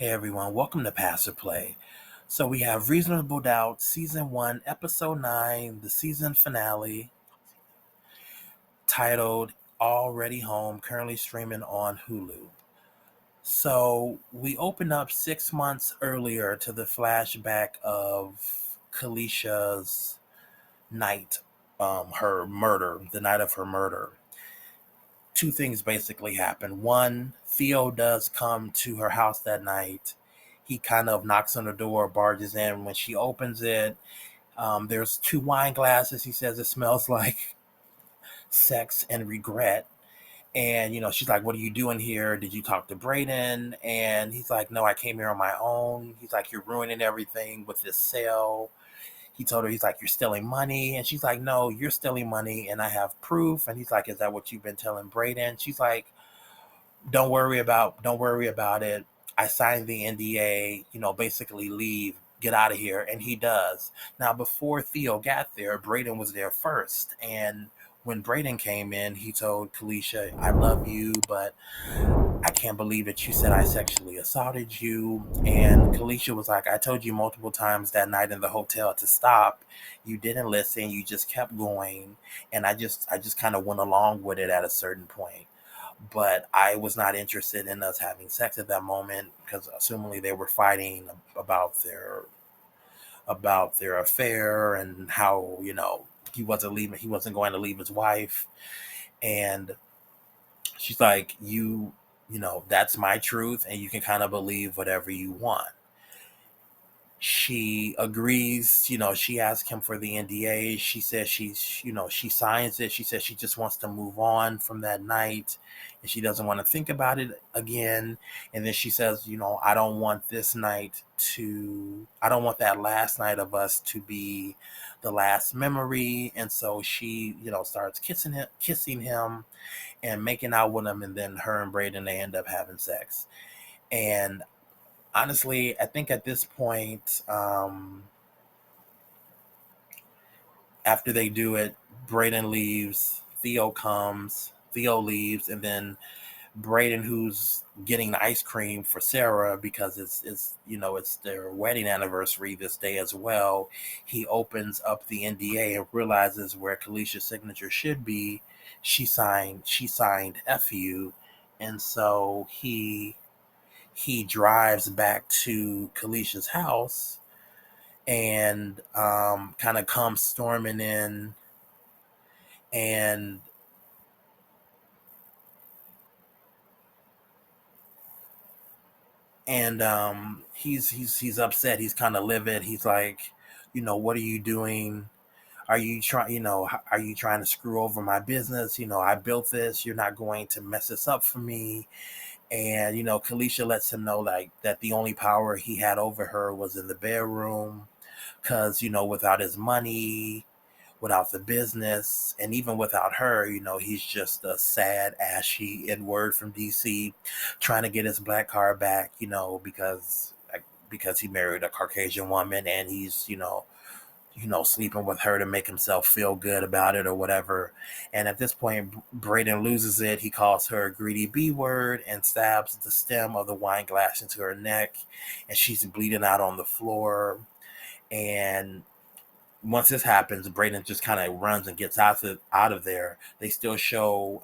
Hey everyone, welcome to Passer Play. So we have Reasonable Doubt Season 1, Episode 9, the season finale, titled Already Home, currently streaming on Hulu. So we open up 6 months earlier to the flashback of Kalisha's night, her murder, the night of her murder. Two things basically happen. One, Theo does come to her house that night. He kind of knocks on the door, barges in. When she opens it, there's two wine glasses. He says it smells like sex and regret. And, she's like, "What are you doing here? Did you talk to Brayden?" And he's like, "No, I came here on my own." He's like, "You're ruining everything with this sale." He told her, he's like, "You're stealing money." And she's like, "No, you're stealing money and I have proof." And he's like, "Is that what you've been telling Brayden?" She's like, don't worry about it. I signed the NDA, basically leave, get out of here. And he does. Now, before Theo got there, Brayden was there first. And when Brayden came in, he told Kalisha, "I love you, but I can't believe that you said I sexually assaulted you." And Kalisha was like, "I told you multiple times that night in the hotel to stop. You didn't listen. You just kept going. And I just kind of went along with it at a certain point. But I was not interested in us having sex at that moment because assumingly they were fighting about their affair and how, he wasn't going to leave his wife." And she's like, that's my truth and you can kind of believe whatever you want." She agrees. She asks him for the NDA. She says she signs it. She says she just wants to move on from that night and she doesn't want to think about it again. And then she says, I don't want that last night of us to be the last memory. And so she, starts kissing him and making out with him. And then her and Brayden, they end up having sex. And honestly, I think at this point, after they do it, Brayden leaves, Theo leaves, and then Brayden, who's getting the ice cream for Sarah because it's their wedding anniversary this day as well. He opens up the NDA and realizes where Kalisha's signature should be. She signed "FU," and so he drives back to Kalisha's house and kind of comes storming in, and he's upset. He's kind of livid. He's like, "What are you doing? Are you trying to screw over my business? I built this. You're not going to mess this up for me." And Kalisha lets him know like that the only power he had over her was in the bedroom, because without his money, without the business, and even without her, he's just a sad, ashy N-word from DC trying to get his black card back, because he married a Caucasian woman and he's, sleeping with her to make himself feel good about it or whatever. And at this point, Brayden loses it. He calls her a greedy B word and stabs the stem of the wine glass into her neck, and she's bleeding out on the floor. And once this happens, Brayden just kind of runs and gets out of there. They still show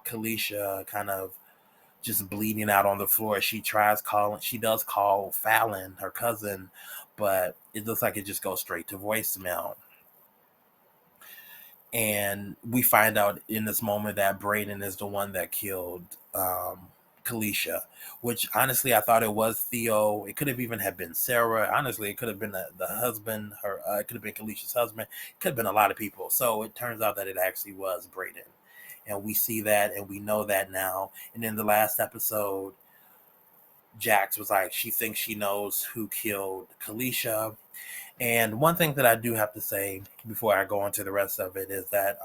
Kalisha kind of just bleeding out on the floor. She does call Fallon, her cousin, but it looks like it just goes straight to voicemail. And we find out in this moment that Brayden is the one that killed Kalisha, which honestly I thought it was Theo. It could have even have been Sarah. Honestly, it could have been the husband. It could have been Kalisha's husband. It could have been a lot of people. So it turns out that it actually was Brayden, and we see that and we know that now. And in the last episode, Jax was like, she thinks she knows who killed Kalisha. And one thing that I do have to say before I go into the rest of it is that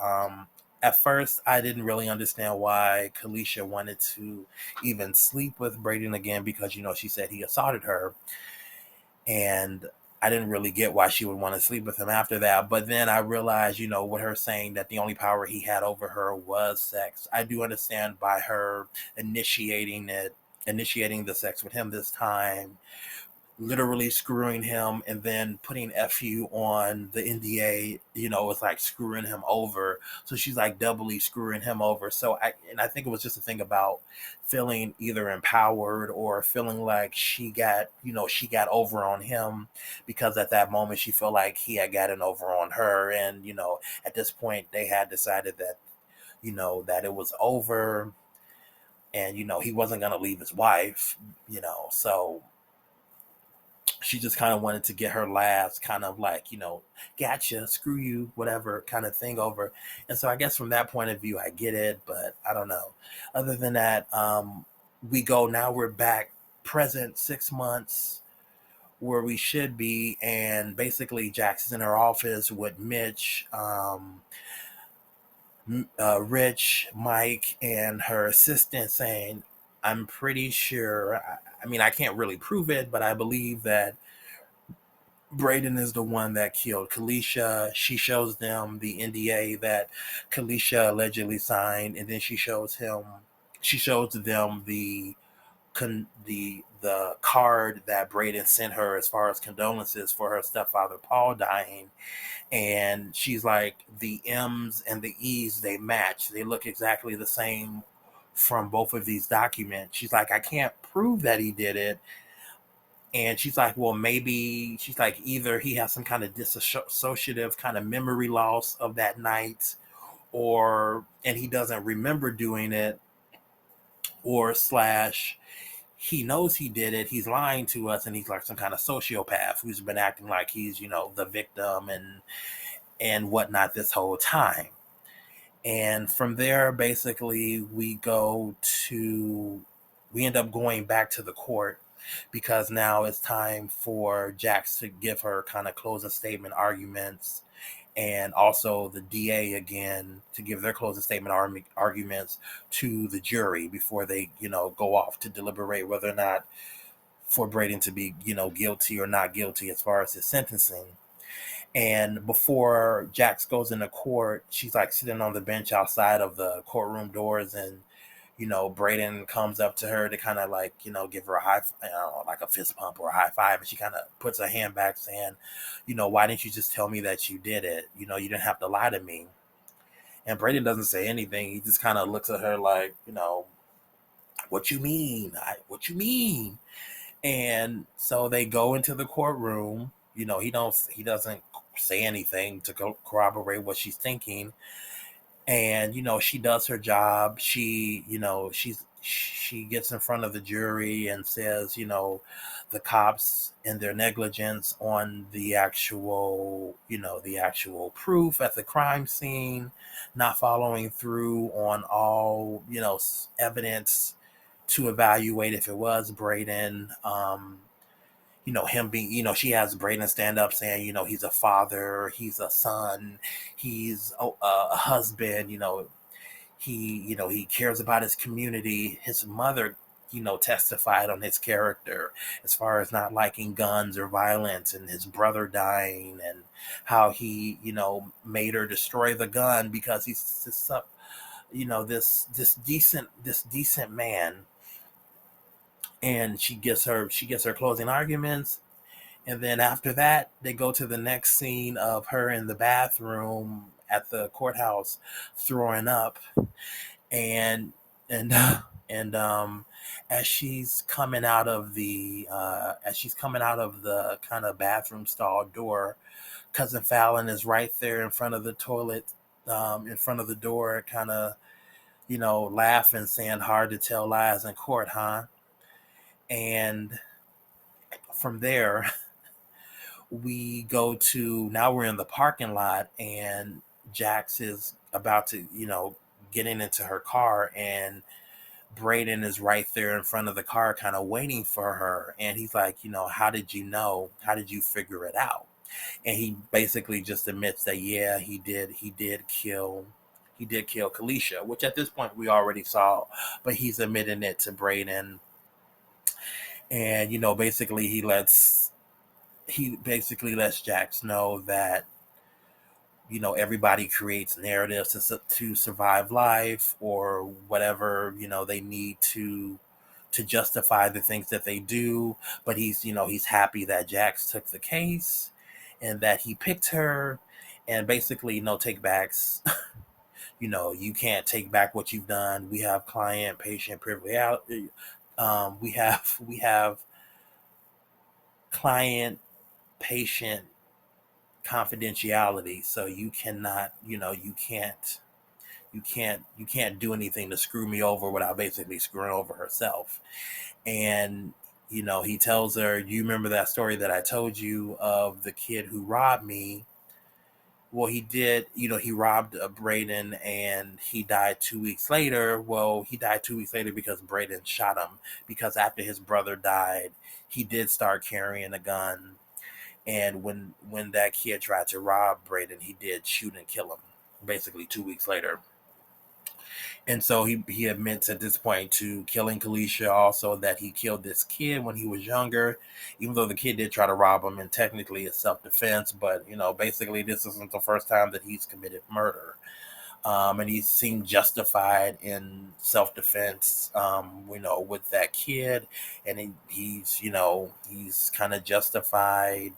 at first I didn't really understand why Kalisha wanted to even sleep with Brayden again, because she said he assaulted her, and I didn't really get why she would want to sleep with him after that. But then I realized, with her saying that the only power he had over her was sex, I do understand by her initiating it initiating the sex with him this time, literally screwing him, and then putting FU on the NDA, it's like screwing him over. So she's like doubly screwing him over. I think it was just a thing about feeling either empowered or feeling like she got over on him, because at that moment she felt like he had gotten over on her. And, at this point they had decided that, that it was over, and, he wasn't going to leave his wife, so she just kind of wanted to get her last kind of like, gotcha, screw you, whatever kind of thing over. And so I guess from that point of view, I get it, but I don't know. Other than that, we're back present 6 months where we should be. And basically Jax is in her office with Mitch, Rich, Mike, and her assistant saying, I'm pretty sure, I mean, I can't really prove it, but I believe that Brayden is the one that killed Kalisha. She shows them the NDA that Kalisha allegedly signed, and then she shows them the card that Brayden sent her as far as condolences for her stepfather Paul dying. And she's like, the M's and the E's, they match. They look exactly the same from both of these documents. She's like, I can't prove that he did it. And she's like, well, maybe, she's like, either he has some kind of dissociative kind of memory loss of that night, and he doesn't remember doing it, or slash, he knows he did it. He's lying to us, and he's like some kind of sociopath who's been acting like he's, the victim and whatnot this whole time. And from there, basically, we end up going back to the court, because now it's time for Jax to give her kind of closing statement arguments, and also the DA again to give their closing statement arguments to the jury before they, go off to deliberate whether or not for Brayden to be, guilty or not guilty as far as his sentencing. And before Jax goes into court, she's like sitting on the bench outside of the courtroom doors, and Brayden comes up to her to kind of like, give her a like a fist pump or a high five. And she kind of puts her hand back saying, why didn't you just tell me that you did it? You didn't have to lie to me. And Brayden doesn't say anything. He just kind of looks at her like, what you mean? What you mean? And so they go into the courtroom. He doesn't say anything to corroborate what she's thinking. And she does her job. She gets in front of the jury and says, the cops and their negligence on the actual proof at the crime scene, not following through on all evidence to evaluate if it was Brayden. Him being, she has Brayden stand up saying, he's a father, he's a son, he's a husband, he cares about his community. His mother, testified on his character as far as not liking guns or violence, and his brother dying, and how he, made her destroy the gun because he's just this decent man. And she gets her closing arguments. And then after that, they go to the next scene of her in the bathroom at the courthouse throwing up. And and and as she's coming out of the kind of bathroom stall door, cousin Fallon is right there in front of the toilet, in front of the door, kind of, laughing, saying, hard to tell lies in court, huh? And from there, now we're in the parking lot, and Jax is about to, getting into her car, and Brayden is right there in front of the car, kind of waiting for her. And he's like, how did you know? How did you figure it out? And he basically just admits that, yeah, he did kill Kalisha, which at this point we already saw, but he's admitting it to Brayden. And, basically he basically lets Jax know that, everybody creates narratives to survive life, or whatever, they need to to justify the things that they do. But he's happy that Jax took the case and that he picked her, and basically no take backs. You can't take back what you've done. We have client patient privilege. We have client patient confidentiality, so you cannot, you can't do anything to screw me over without basically screwing over herself. And he tells her, you remember that story that I told you of the kid who robbed me? Well, he did. He robbed Braden, and he died 2 weeks later. Well, he died 2 weeks later because Braden shot him. Because after his brother died, he did start carrying a gun, and when that kid tried to rob Braden, he did shoot and kill him. Basically, 2 weeks later. And so he admits at this point to killing Kalisha, also that he killed this kid when he was younger, even though the kid did try to rob him, and technically it's self-defense. But basically this isn't the first time that he's committed murder. And he seemed justified in self-defense, with that kid. And he's kind of justified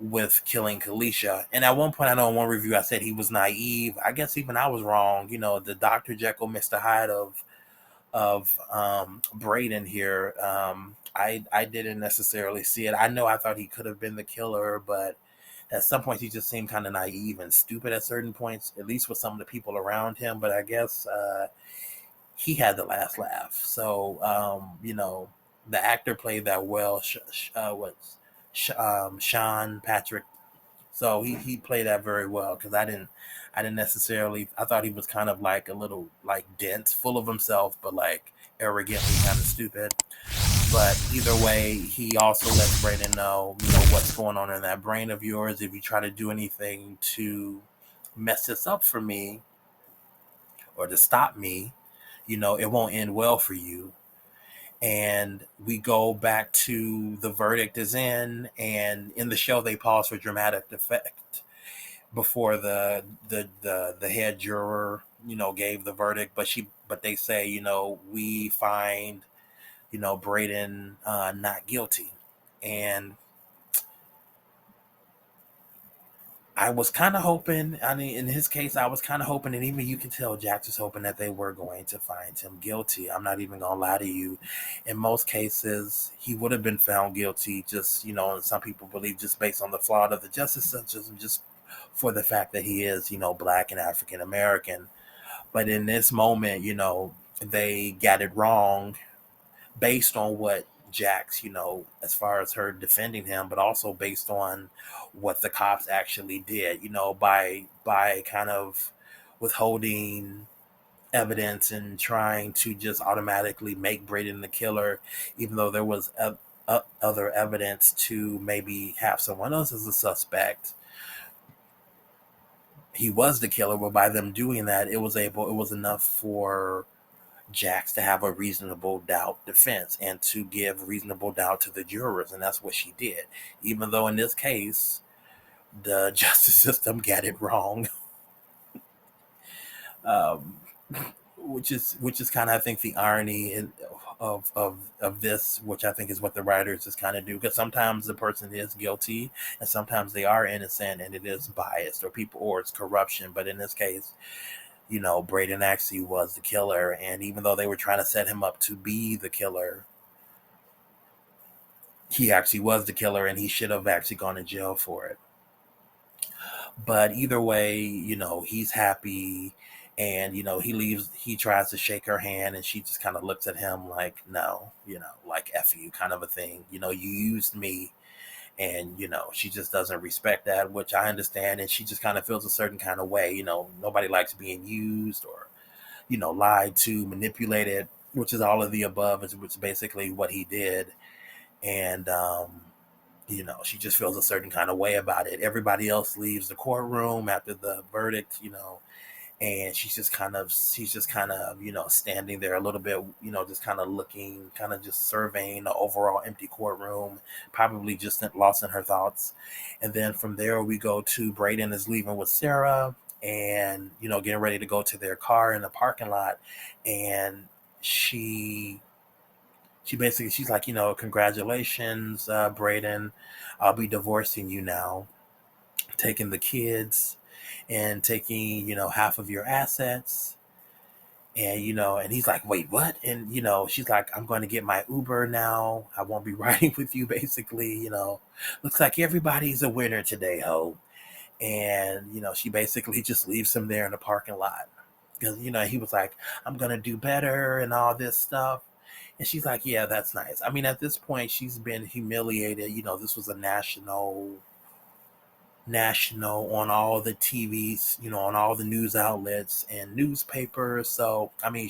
with killing Kalisha. And at one point, I know in one review I said he was naive. I guess even I was wrong. The Dr. Jekyll, Mr. Hyde of Braden here. I didn't necessarily see it. I thought he could have been the killer, but at some points he just seemed kind of naive and stupid at certain points, at least with some of the people around him. But I guess he had the last laugh. So the actor played that well. Sean Patrick. So he played that very well, because I didn't necessarily, I thought he was kind of like a little like dense, full of himself, but like arrogantly kind of stupid. But either way, he also lets Brayden know, what's going on in that brain of yours. If you try to do anything to mess this up for me or to stop me, it won't end well for you. And we go back to the verdict is in, and in the show they pause for dramatic effect before the head juror gave the verdict. But they say, we find Braden not guilty. And I was kind of hoping, in his case, I was kind of hoping, and even you can tell Jax was hoping that they were going to find him guilty. I'm not even going to lie to you. In most cases, he would have been found guilty, just, and some people believe just based on the flaw of the justice system, just for the fact that he is, Black and African American. But in this moment, they got it wrong based on what Jax, as far as her defending him, but also based on what the cops actually did, by kind of withholding evidence and trying to just automatically make Braden the killer, even though there was other evidence to maybe have someone else as a suspect. He was the killer, but by them doing that, it was enough for Jax to have a reasonable doubt defense and to give reasonable doubt to the jurors, and that's what she did. Even though in this case, the justice system got it wrong, um, which is kind of, I think, the irony of this, which I think is what the writers just kind of do, because sometimes the person is guilty and sometimes they are innocent, and it is biased or it's corruption. But in this case, Braden actually was the killer. And even though they were trying to set him up to be the killer, he actually was the killer, and he should have actually gone to jail for it. But either way, he's happy, and, he leaves, he tries to shake her hand, and she just kind of looks at him like, no, like F you kind of a thing. You used me. And, she just doesn't respect that, which I understand. And she just kind of feels a certain kind of way. Nobody likes being used or, lied to, manipulated, which is all of the above, which is basically what he did. And, she just feels a certain kind of way about it. Everybody else leaves the courtroom after the verdict, and she's just kind of standing there a little bit, just kind of looking, kind of just surveying the overall empty courtroom, probably just lost in her thoughts. And then from there we go to Braden is leaving with Sarah, and getting ready to go to their car in the parking lot, and she she's like, congratulations, Braden, I'll be divorcing you now, taking the kids and taking, half of your assets. And and he's like, wait, what? And she's like, I'm going to get my Uber now. I won't be riding with you, basically. Looks like everybody's a winner today, ho. And she basically just leaves him there in the parking lot because he was like, I'm going to do better and all this stuff. And she's like, yeah, that's nice. I mean, at this point, she's been humiliated. This was a national on all the TVs, on all the news outlets and newspapers. So, I mean,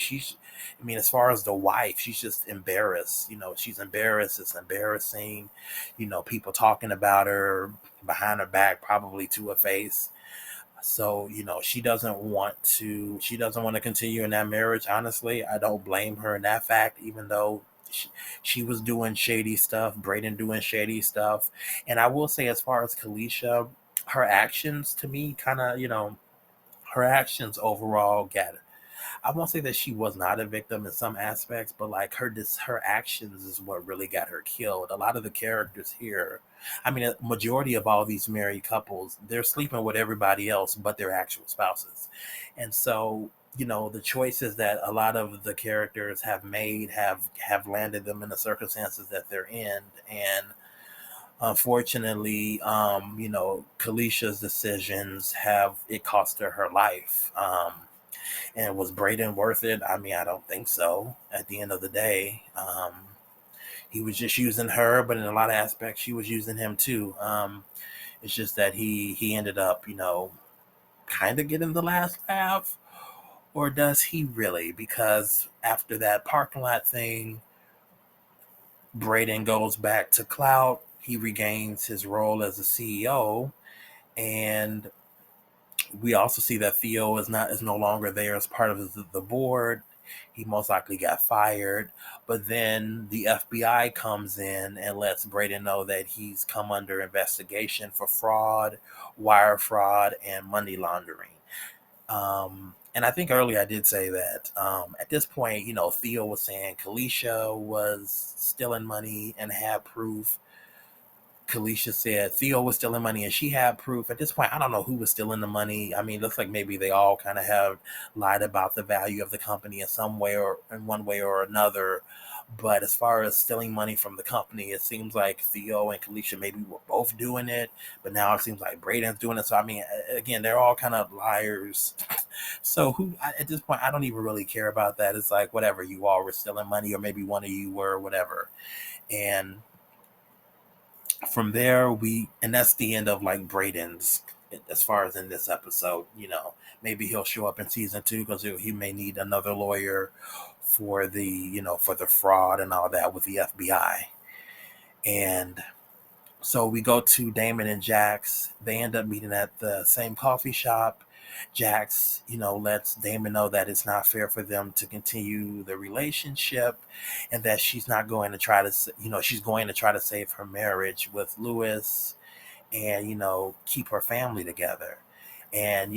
as far as the wife, she's just embarrassed. She's embarrassed. It's embarrassing. People talking about her behind her back, probably to her face. So, she doesn't want to continue in that marriage. Honestly, I don't blame her in that fact, even though she was doing shady stuff, Braden doing shady stuff. And I will say, as far as Kalisha, her actions to me kind of, her actions overall got it. I won't say that she was not a victim in some aspects, but like her actions is what really got her killed. A lot of the characters here, I mean, a majority of all these married couples, they're sleeping with everybody else but their actual spouses, and so the choices that a lot of the characters have made have landed them in the circumstances that they're in, and unfortunately, Kalisha's decisions have it cost her her life. And was Braden worth it? I mean, I don't think so. At the end of the day, he was just using her, but in a lot of aspects, she was using him too. It's just that he ended up, kind of getting the last laugh, or does he really? Because after that parking lot thing, Braden goes back to Cloud. He regains his role as a CEO, and we also see that Theo is no longer there as part of the board. He most likely got fired, but then the FBI comes in and lets Braden know that he's come under investigation for fraud, wire fraud, and money laundering. And I think earlier I did say that at this point, Theo was saying Kalisha was stealing money and had proof. Kalisha said Theo was stealing money and she had proof. At this point, I don't know who was stealing the money. I mean, it looks like maybe they all kind of have lied about the value of the company in some way or in one way or another. But as far as stealing money from the company, it seems like Theo and Kalisha maybe were both doing it, but now it seems like Braden's doing it. So I mean, again, they're all kind of liars. So at this point, I don't even really care about that. It's like whatever, you all were stealing money, or maybe one of you were, whatever. And from there and that's the end of like Braden's, as far as in this episode. Maybe he'll show up in season 2 because he may need another lawyer for the fraud and all that with the FBI. And so we go to Damon and Jax. They end up meeting at the same coffee shop. Jax, lets Damon know that it's not fair for them to continue the relationship, and that she's not going to try to, she's going to try to save her marriage with Lewis, and keep her family together. And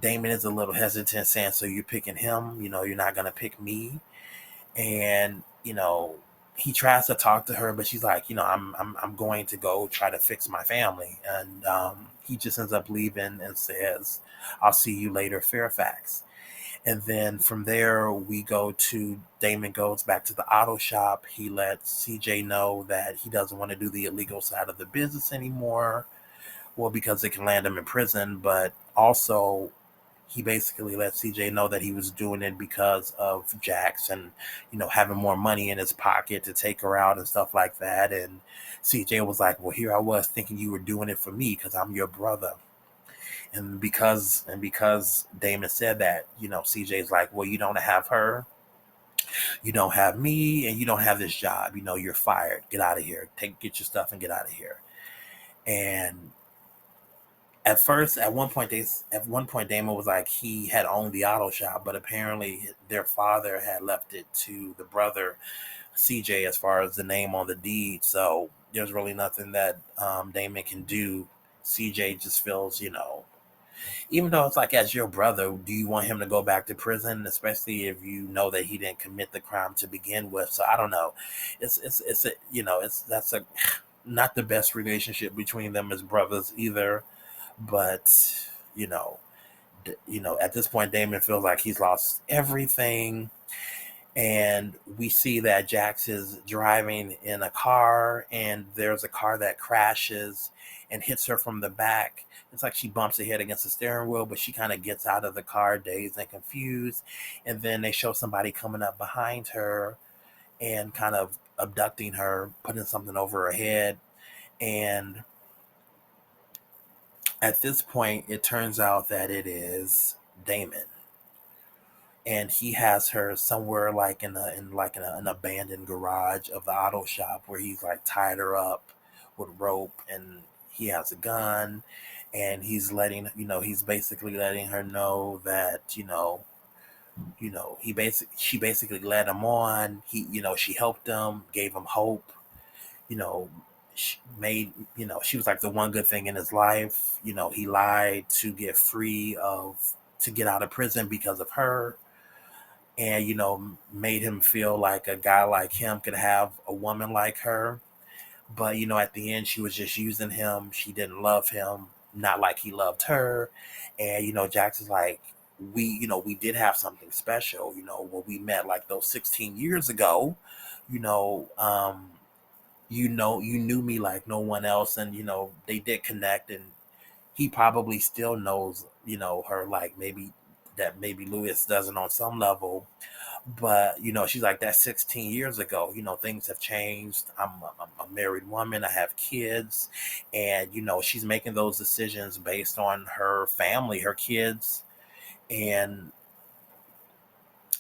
Damon is a little hesitant, saying, "So you're picking him? You're not going to pick me?" And he tries to talk to her, but she's like, I'm going to go try to fix my family. And he just ends up leaving and says, I'll see you later, Fairfax. And then from there, we go to Damon goes back to the auto shop. He lets CJ know that he doesn't want to do the illegal side of the business anymore. Well, because it can land him in prison, but also he basically let CJ know that he was doing it because of Jax and, having more money in his pocket to take her out and stuff like that. And CJ was like, well, here I was thinking you were doing it for me because I'm your brother. And because Damon said that, CJ's like, well, you don't have her, you don't have me, and you don't have this job. You're fired. Get out of here. Get your stuff and get out of here. And at one point, Damon was like he had owned the auto shop, but apparently their father had left it to the brother CJ as far as the name on the deed. So there's really nothing that Damon can do. CJ just feels, even though it's like, as your brother, do you want him to go back to prison, especially if you know that he didn't commit the crime to begin with? So I don't know. It's a, it's that's a not the best relationship between them as brothers either. But you know, at this point, Damon feels like he's lost everything. And we see that Jax is driving in a car, and there's a car that crashes and hits her from the back. It's like she bumps her head against the steering wheel, but she kind of gets out of the car dazed and confused. And then they show somebody coming up behind her and kind of abducting her, putting something over her head. And at this point, it turns out that it is Damon, and he has her somewhere like an abandoned garage of the auto shop, where he's like tied her up with rope, and he has a gun, and he's basically letting her know that she basically led him on. She helped him, gave him hope. you know she made she was like the one good thing in his life. He lied to get out of prison because of her, and made him feel like a guy like him could have a woman like her. But at the end, she was just using him. She didn't love him, not like he loved her. And Jax is like, we did have something special, when we met like those 16 years ago. you know um you knew me like no one else, and they did connect. And he probably still knows her, like maybe Lewis doesn't on some level. But she's like, that's 16 years ago. Things have changed. I'm a married woman, I have kids. And she's making those decisions based on her family, her kids, and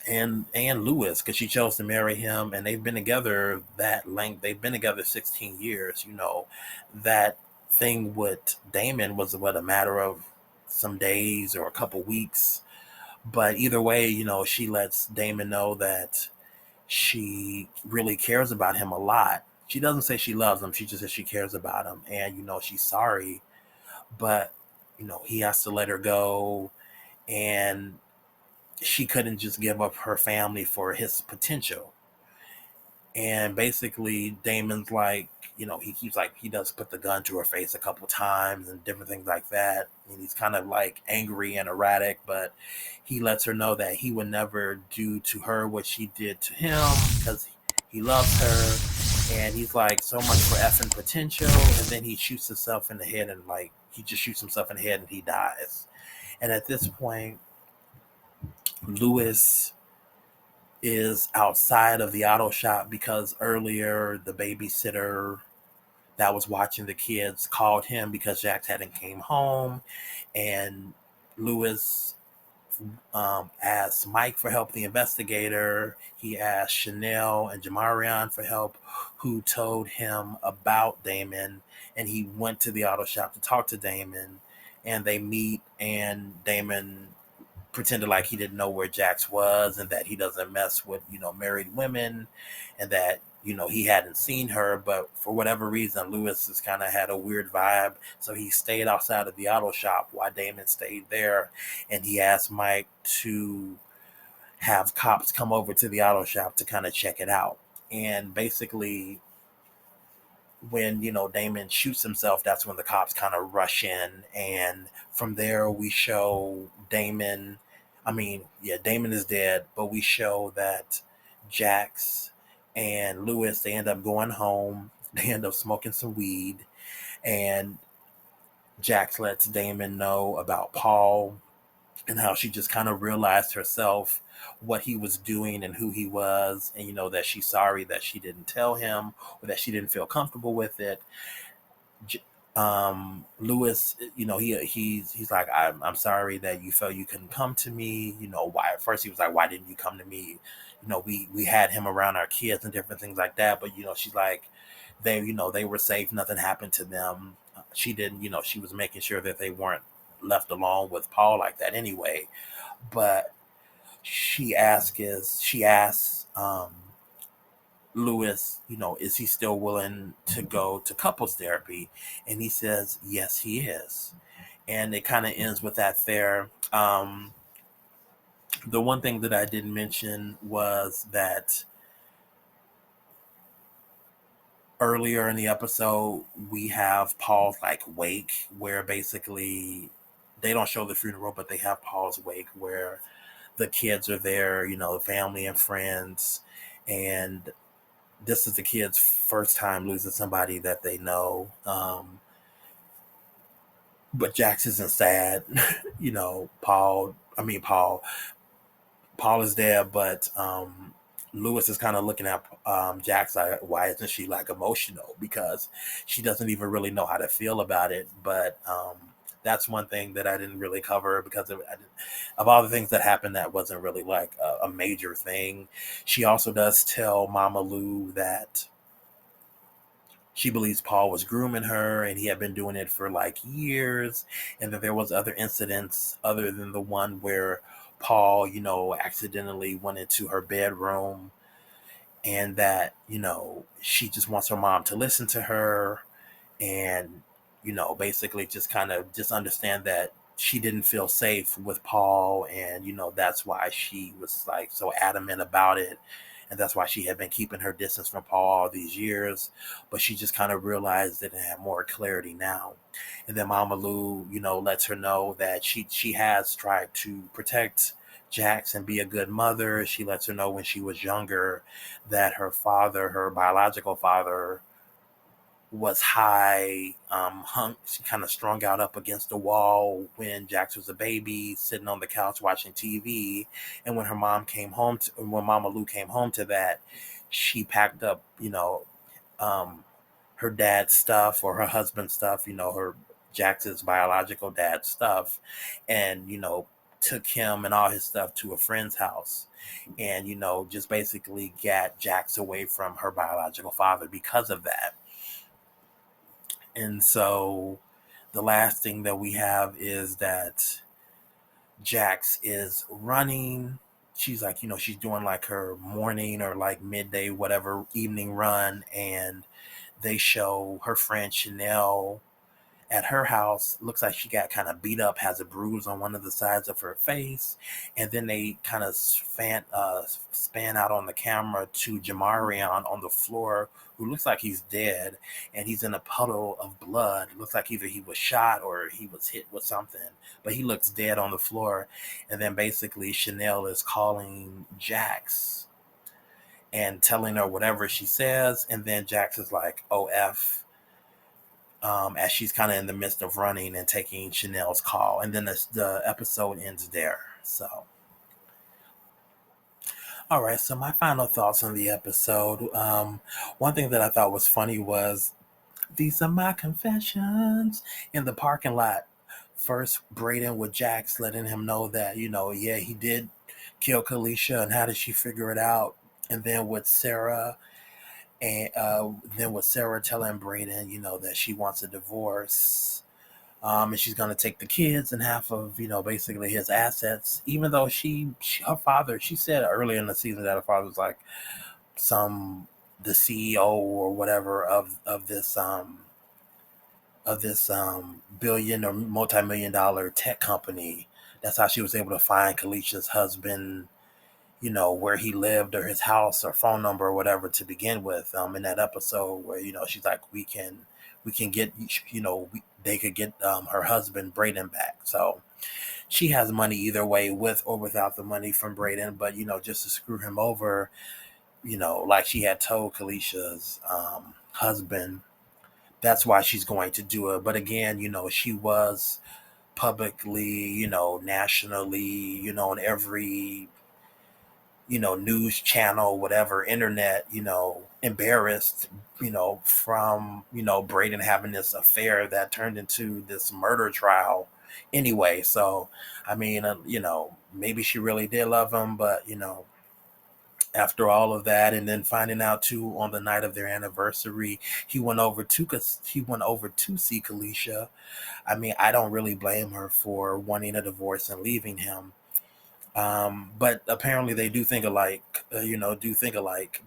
Lewis, because she chose to marry him, and they've been together that length. They've been together 16 years. That thing with Damon was what, a matter of some days or a couple weeks. But either way, she lets Damon know that she really cares about him a lot. She doesn't say she loves him. She just says she cares about him, and she's sorry. But he has to let her go, and she couldn't just give up her family for his potential. And basically, Damon's like, he keeps like, he does put the gun to her face a couple times and different things like that. And he's kind of like angry and erratic, but he lets her know that he would never do to her what she did to him, because he loves her. And he's like, so much for effing potential. And then he shoots himself in the head, and like, he just shoots himself in the head and he dies. And at this point, Lewis is outside of the auto shop, because earlier the babysitter that was watching the kids called him because Jax hadn't came home. And Lewis asked Mike for help, the investigator. He asked Chanel and Jamarion for help, who told him about Damon. And he went to the auto shop to talk to Damon, and they meet, and Damon pretended like he didn't know where Jax was, and that he doesn't mess with married women, and that he hadn't seen her. But for whatever reason, Lewis has kind of had a weird vibe, so he stayed outside of the auto shop while Damon stayed there. And he asked Mike to have cops come over to the auto shop to kind of check it out. And basically, when Damon shoots himself, that's when the cops kind of rush in. And from there, we show Damon. I mean, yeah, Damon is dead, but we show that Jax and Lewis, they end up going home. They end up smoking some weed, and Jax lets Damon know about Paul, and how she just kind of realized herself what he was doing and who he was, and that she's sorry that she didn't tell him, or that she didn't feel comfortable with it. Lewis, he's like, I'm sorry that you felt you couldn't come to me. Why? At first he was like, why didn't you come to me? We had him around our kids and different things like that. But she's like, they were safe, nothing happened to them. She didn't, she was making sure that they weren't left alone with Paul like that anyway. But she asks Lewis, is he still willing to go to couples therapy? And he says, yes, he is. and it kind of ends with that there. The one thing that I didn't mention was that earlier in the episode we have Paul's like wake, where basically they don't show the funeral, but they have Paul's wake where the kids are there, family and friends, and this is the kids' first time losing somebody that they know. But Jax isn't sad. Paul is there, but Lewis is kind of looking at Jax like, why isn't she like emotional? Because she doesn't even really know how to feel about it. But that's one thing that I didn't really cover because of all the things that happened. That wasn't really like a major thing. She also does tell Mama Lou that she believes Paul was grooming her and he had been doing it for like years, and that there was other incidents other than the one where Paul, accidentally went into her bedroom, and that, she just wants her mom to listen to her and, basically just kind of just understand that she didn't feel safe with Paul, and, that's why she was like so adamant about it, and that's why she had been keeping her distance from Paul all these years. But she just kind of realized that it had more clarity now. And then Mama Lou, lets her know that she has tried to protect Jax and be a good mother. She lets her know when she was younger that her father, her biological father, was high, hung, kind of strung out up against the wall when Jax was a baby, sitting on the couch watching TV. And when when Mama Lou came home to that, she packed up, um, her dad's stuff or her husband's stuff, her Jax's biological dad's stuff, and, took him and all his stuff to a friend's house, and, just basically got Jax away from her biological father because of that. And so the last thing that we have is that Jax is running. She's like, she's doing like her morning or like midday, whatever, evening run. And they show her friend Chanel at her house. Looks like she got kind of beat up, has a bruise on one of the sides of her face. And then they kind of span out on the camera to Jamarion on the floor, who looks like he's dead, and he's in a puddle of blood. Looks like either he was shot or he was hit with something, but he looks dead on the floor. And then basically Chanel is calling Jax and telling her whatever she says, and then Jax is like, "OF," as she's kind of in the midst of running and taking Chanel's call. And then the episode ends there. So, all right. So, my final thoughts on the episode. One thing that I thought was funny was, "These are my confessions," in the parking lot. First, Braden with Jax letting him know that, yeah, he did kill Kalisha, and how did she figure it out? And then with Sarah, and then with Sarah telling Braden, that she wants a divorce, and she's going to take the kids and half of, basically his assets, even though her father, she said earlier in the season that her father was like some the CEO or whatever of this billion or multi-million dollar tech company. That's how she was able to find Kalisha's husband, where he lived or his house or phone number or whatever to begin with. In that episode where, she's like, we can get, they could get her husband Braden back. So she has money either way, with or without the money from Braden, but, just to screw him over, like she had told Kalisha's husband, that's why she's going to do it. But again, she was publicly, nationally, on every, news channel, whatever, internet, embarrassed, from, Braden having this affair that turned into this murder trial anyway. So, I mean, maybe she really did love him, but, after all of that, and then finding out too on the night of their anniversary, he went over to see Kalisha. I mean, I don't really blame her for wanting a divorce and leaving him. But apparently they do think alike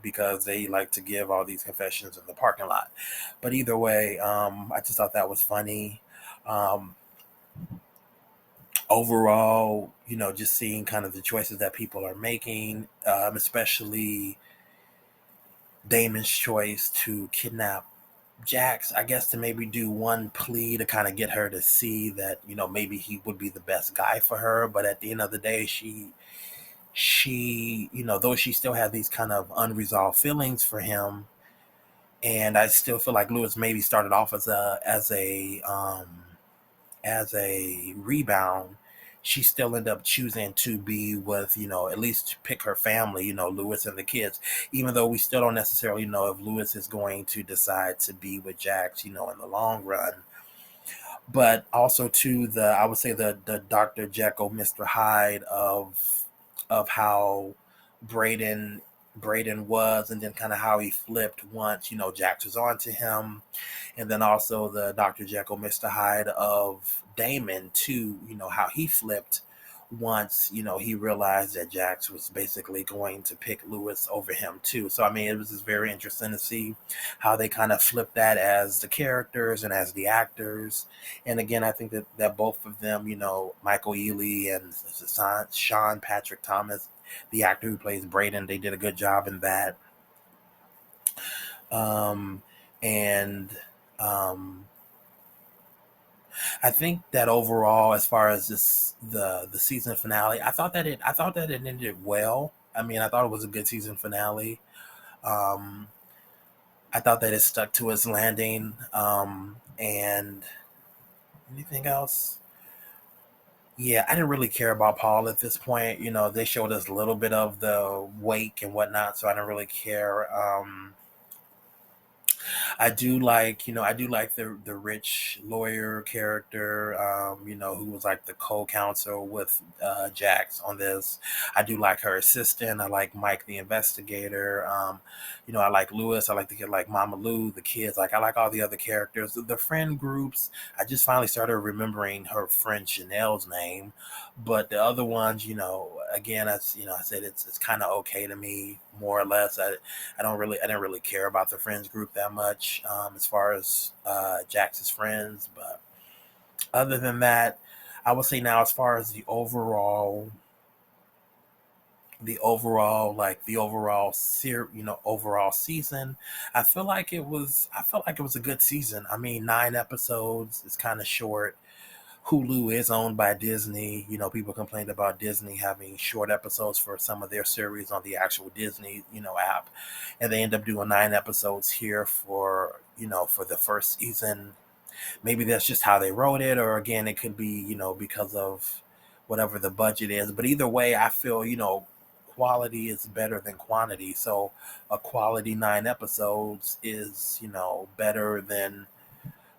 because they like to give all these confessions in the parking lot. But either way, I just thought that was funny. Um, overall, just seeing kind of the choices that people are making, especially Damon's choice to kidnap Jax, I guess, to maybe do one plea to kind of get her to see that, maybe he would be the best guy for her. But at the end of the day, she, though she still had these kind of unresolved feelings for him, and I still feel like Lewis maybe started off as a rebound. She still ended up choosing to be with, at least pick her family, Lewis and the kids, even though we still don't necessarily know if Lewis is going to decide to be with Jax, in the long run. But also to I would say the Dr. Jekyll, Mr. Hyde of how Braden Braden was, and then kind of how he flipped once, Jax was on to him, and then also the Dr. Jekyll, Mr. Hyde of Damon too. How he flipped once he realized that Jax was basically going to pick Lewis over him too. So I mean, it was just very interesting to see how they kind of flipped that as the characters and as the actors. And again, I think that both of them, Michael Ealy and Sean Patrick Thomas, the actor who plays Braden, they did a good job in that. Um, and um, I think that overall, as far as the season finale, I thought that it ended well. I mean, I thought it was a good season finale. Um, I thought that it stuck to its landing. And anything else? Yeah, I didn't really care about Paul at this point. They showed us a little bit of the wake and whatnot, so I didn't really care. I do like the rich lawyer character, who was like the co-counsel with Jax on this. I do like her assistant. I like Mike the investigator. I like Lewis. I like the kid, like Mama Lou, the kids. Like I like all the other characters. The friend groups. I just finally started remembering her friend Chanel's name, but the other ones, again, as I said, it's kind of okay to me, more or less. I didn't really care about the friends group that much, as far as Jax's friends. But other than that, I would say now, as far as overall season, I felt like it was a good season. I mean, 9 episodes is kind of short. Hulu is owned by Disney. People complained about Disney having short episodes for some of their series on the actual Disney, app. And they end up doing 9 episodes here for the first season. Maybe that's just how they wrote it, or again, it could be, because of whatever the budget is. But either way, I feel, quality is better than quantity. So a quality 9 episodes is, better than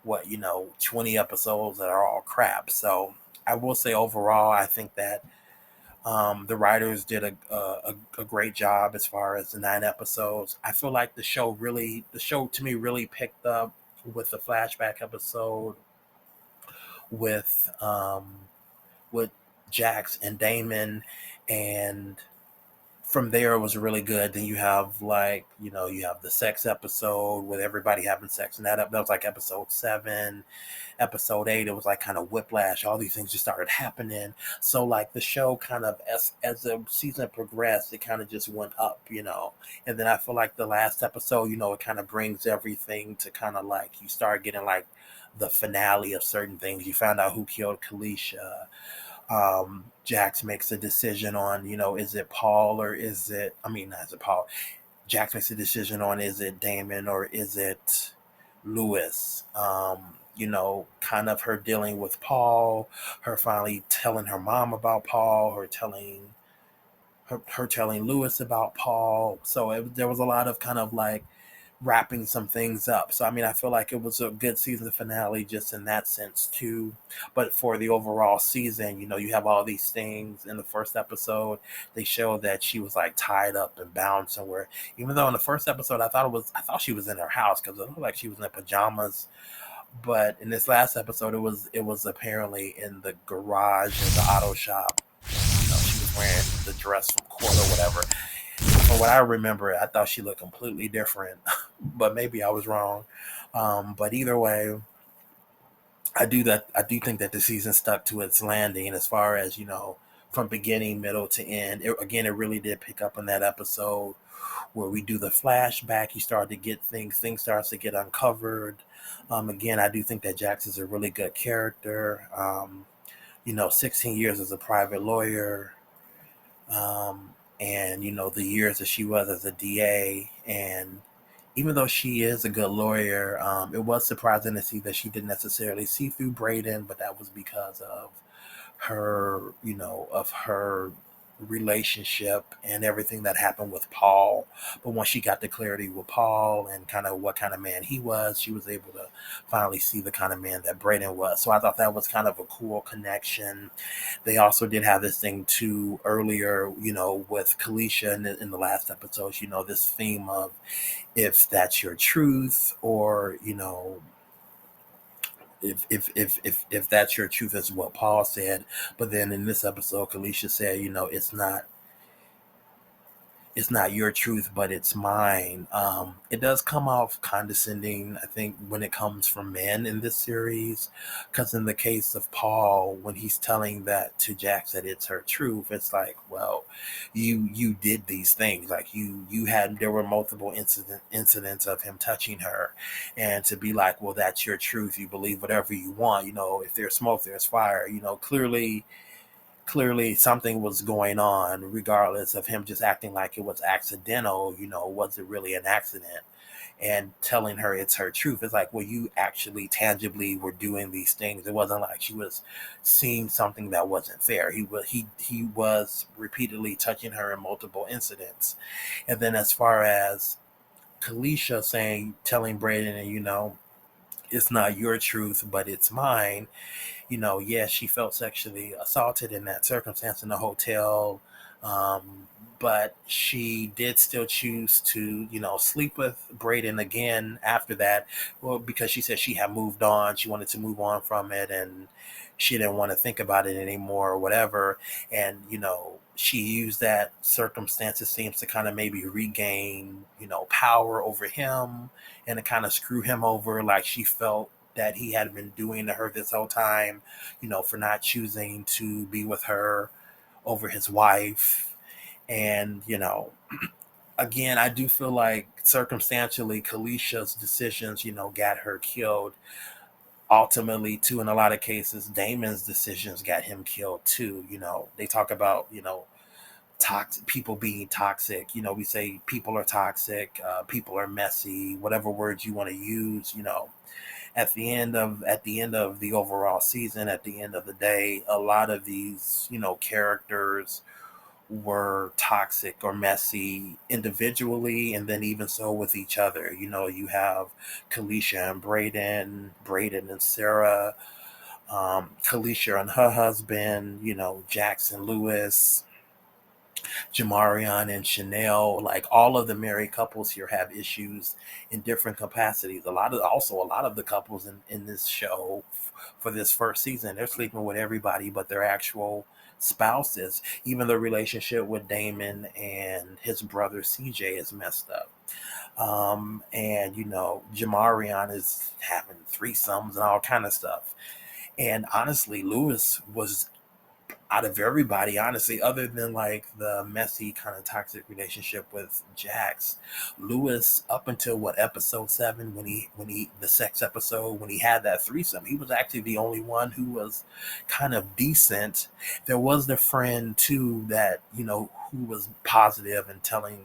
20 episodes that are all crap. So I will say overall, I think that the writers did a great job as far as the 9 episodes. I feel like the show to me really picked up with the flashback episode with with Jax and Damon, and from there it was really good. Then you have you have the sex episode with everybody having sex, and that was like episode 7. Episode 8, it was like kind of whiplash. All these things just started happening. So like the show kind of, as the season progressed, it kind of just went up. And then I feel like the last episode, it kind of brings everything to kind of like, you start getting like the finale of certain things. You found out who killed Kalisha. Jax makes a decision on, is it Paul or is it, I mean, not is it Paul? Jax makes a decision on, is it Damon or is it Lewis? Kind of her dealing with Paul, her finally telling her mom about Paul, her telling Lewis about Paul. So there was a lot of kind of like wrapping some things up. So I mean, I feel like it was a good season finale just in that sense too. But for the overall season, you have all these things. In the first episode, they showed that she was like tied up and bound somewhere. Even though in the first episode, I thought she was in her house because it looked like she was in pajamas. But in this last episode, it was apparently in the garage of the auto shop. She was wearing the dress from Court or whatever. From what I remember, I thought she looked completely different, but maybe I was wrong. But either way, I do think that the season stuck to its landing as far as, from beginning, middle to end. It really did pick up in that episode where we do the flashback. You start to get things starts to get uncovered. Again, I do think that Jax is a really good character. 16 years as a private lawyer, and the years that she was as a DA, and even though she is a good lawyer, it was surprising to see that she didn't necessarily see through Braden, but that was because of her relationship and everything that happened with Paul. But once she got the clarity with Paul and kind of what kind of man he was, she was able to finally see the kind of man that Braden was. So I thought that was kind of a cool connection. They also did have this thing too earlier, with Kalisha in the last episodes, this theme of if that's your truth, or if that's your truth, is what Paul said. But then in this episode, Kalisha said, it's not your truth, but it's mine. It does come off condescending, I think, when it comes from men in this series, because in the case of Paul, when he's telling that to Jax that it's her truth, it's like, well, you did these things, like there were multiple incidents of him touching her, and to be like, well, that's your truth. You believe whatever you want. If there's smoke, there's fire. Clearly something was going on, regardless of him just acting like it was accidental. Was it really an accident? And telling her it's her truth, it's like, well, you actually tangibly were doing these things. It wasn't like she was seeing something that wasn't fair. He was repeatedly touching her in multiple incidents. And then as far as Kalisha telling Braden, and it's not your truth, but it's mine. Yes, she felt sexually assaulted in that circumstance in the hotel, but she did still choose to, sleep with Braden again after that. Well, because she said she had moved on, she wanted to move on from it, and she didn't want to think about it anymore or whatever. And she used that circumstance, it seems, to kind of maybe regain, power over him, and to kind of screw him over, like she felt that he had been doing to her this whole time, for not choosing to be with her over his wife. And, again, I do feel like circumstantially Kalisha's decisions, got her killed. Ultimately, too, in a lot of cases, Damon's decisions got him killed too. They talk about, toxic people being toxic. We say people are toxic, people are messy, whatever words you want to use. At the end of the overall season, at the end of the day, a lot of these, characters were toxic or messy individually, and then even so with each other. You have Kalisha and Braden and Sarah, Kalisha and her husband, Jackson Lewis, Jamarion and Chanel. Like, all of the married couples here have issues in different capacities. A lot of the couples in this show, for this first season, they're sleeping with everybody but their actual spouses. Even the relationship with Damon and his brother CJ is messed up. And Jamarion is having threesomes and all kind of stuff. And honestly, Lewis was, out of everybody, honestly, other than like the messy kind of toxic relationship with Jax, Lewis, up until what, episode 7, when he the sex episode, when he had that threesome, he was actually the only one who was kind of decent. There was the friend too that, who was positive and telling,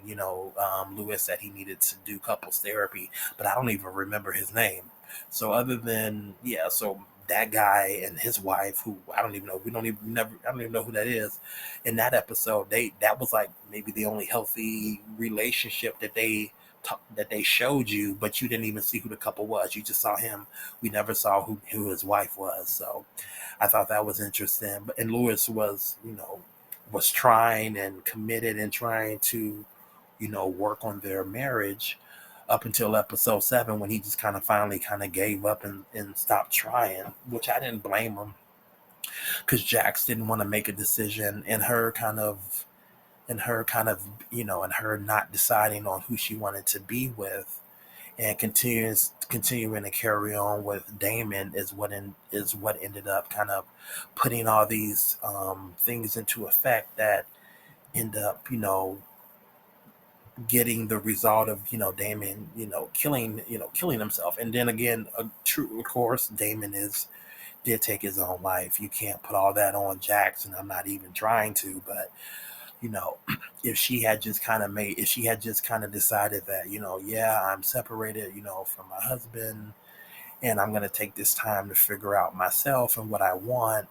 Lewis that he needed to do couples therapy, but I don't even remember his name. So other than, yeah, so that guy and his wife, who I don't even know, we don't even never, I don't even know who that is. In that episode, that was like maybe the only healthy relationship that they showed you, but you didn't even see who the couple was. You just saw him. We never saw who his wife was. So I thought that was interesting. And Lewis was trying and committed and trying to, work on their marriage up until episode 7, when he just kind of finally kind of gave up and stopped trying, which I didn't blame him, because Jax didn't want to make a decision, and her kind of, and her not deciding on who she wanted to be with. and continuing to carry on with Damon is what ended up kind of putting all these things into effect that end up, getting the result of, Damon, killing himself. And then again, true, of course, Damon is did take his own life. You can't put all that on Jackson. I'm not even trying to, but you know, if she had just kind of decided that, yeah, I'm separated, from my husband, and I'm going to take this time to figure out myself and what I want,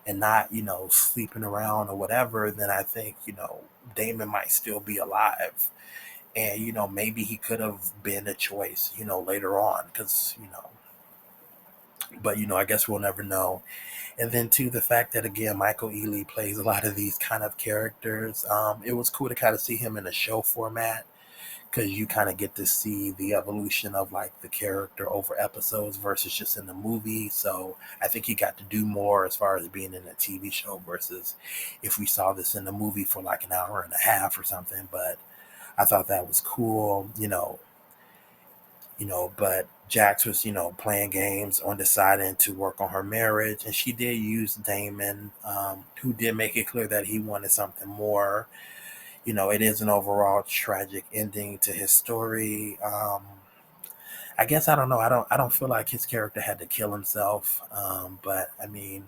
and not, sleeping around or whatever, then I think, Damon might still be alive. And, maybe he could have been a choice, later on, because, but, I guess we'll never know. And then too, the fact that again Michael Ealy plays a lot of these kind of characters. It was cool to kind of see him in a show format because you kind of get to see the evolution of like the character over episodes versus just in the movie. So I think he got to do more as far as being in a TV show versus if we saw this in the movie for like an hour and a half or something. But I thought that was cool, but Jax was, playing games on deciding to work on her marriage, and she did use Damon, who did make it clear that he wanted something more. It is an overall tragic ending to his story. I guess I don't know. I don't feel like his character had to kill himself. But I mean,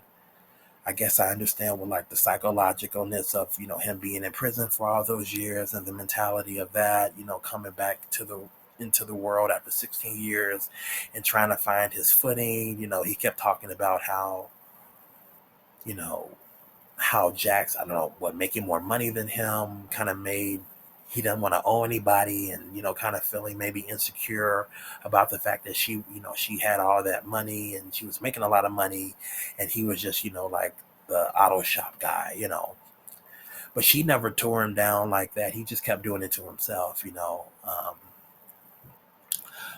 I guess I understand what like the psychologicalness of him being in prison for all those years and the mentality of that, coming back to the into the world after 16 years and trying to find his footing. He kept talking about you know how Jax, I don't know what, making more money than him kind of made he doesn't want to owe anybody, and kind of feeling maybe insecure about the fact that she had all that money and she was making a lot of money, and he was just like the auto shop guy. But she never tore him down like that. He just kept doing it to himself.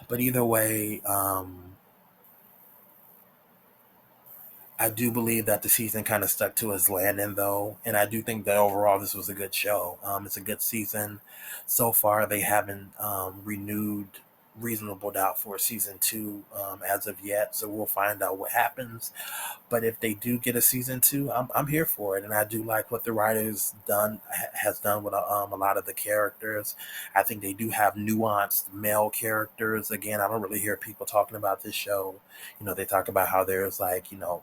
But either way, I do believe that the season kind of stuck to his landing, though, and I do think that overall this was a good show. It's a good season so far. They haven't renewed Reasonable Doubt for season two as of yet, so we'll find out what happens. But if they do get a season two, I'm here for it, and I do like what the writers has done with a lot of the characters. I think they do have nuanced male characters. Again, I don't really hear people talking about this show. They talk about how there's like no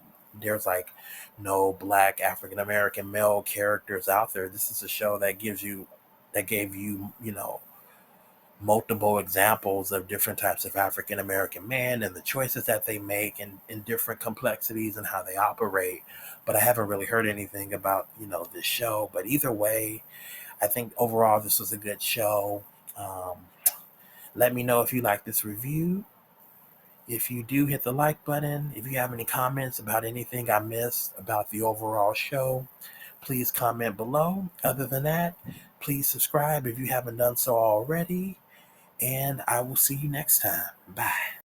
black African American male characters out there. This is a show that gave multiple examples of different types of African American men and the choices that they make and in different complexities and how they operate. But I haven't really heard anything about, this show. But either way, I think overall this was a good show. Um, Let me know if you like this review. If you do, hit the like button. If you have any comments about anything I missed about the overall show, please comment below. Other than that, please subscribe if you haven't done so already. And I will see you next time. Bye.